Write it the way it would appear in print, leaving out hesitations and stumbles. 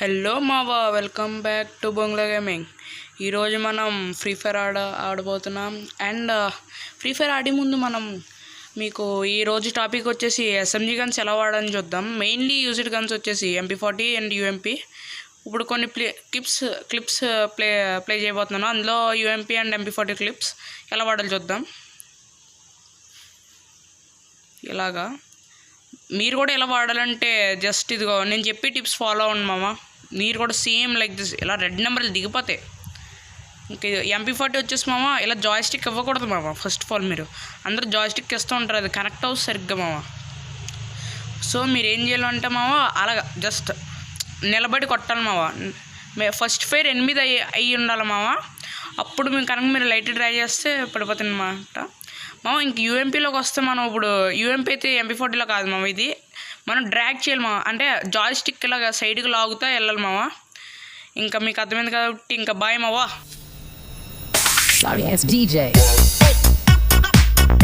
Hello మావా, welcome back to Bongla gaming. ఈరోజు మనం ఫ్రీ ఫైర్ ఆడబోతున్నాం. అండ్ ఫ్రీ ఫైర్ ఆడే ముందు మనం మీకు ఈరోజు టాపిక్ వచ్చేసి ఎస్ఎంజీ గన్స్ ఎలా వాడని చూద్దాం. మెయిన్లీ యూజ్డ్ గన్స్ వచ్చేసి MP40 అండ్ UMP. ఇప్పుడు కొన్ని క్లిప్స్ ప్లే చేయబోతున్నాను. అందులో UMP అండ్ MP40 క్లిప్స్ ఎలా వాడాలి చూద్దాం. ఇలాగా మీరు కూడా ఎలా వాడాలంటే జస్ట్ ఇదిగో నేను చెప్పి టిప్స్ ఫాలో అవ్వండి మామ. మీరు కూడా సేమ్ లైక్ దిస్ ఇలా రెడ్ నెంబర్లు దిగిపోతాయి. ఇంకా MP40 వచ్చేసి మామ ఇలా జాయ్స్టిక్ ఇవ్వకూడదు మామ. ఫస్ట్ ఆఫ్ ఆల్ మీరు అందరూ జాయ్స్టిక్ ఇస్తూ ఉంటారు, అది కనెక్ట్ అవ్వదు సరిగ్గా మామ. సో మీరు ఏం చేయాలంటే మామ అలాగా జస్ట్ నిలబడి కొట్టాలి మామ. ఫస్ట్ ఫైర్ 8 అయ్యి ఉండాలి మామ. అప్పుడు మేము కనుక మీరు లైట్ డ్రై చేస్తే పడిపోతుంది అన్నమాట మామ. ఇంక UMPలోకి వస్తే మనం ఇప్పుడు UMP అయితే MP40లో కాదు మామ. ఇది మనం డ్రాగ్ చేయాలి మామ. అంటే జాయ్ స్టిక్ ఇలాగా సైడ్కి లాగుతా వెళ్ళాలి మామ. ఇంకా మీకు అర్థమైంది కాబట్టి ఇంకా బాయ్ మావా. Sorry, it's DJ.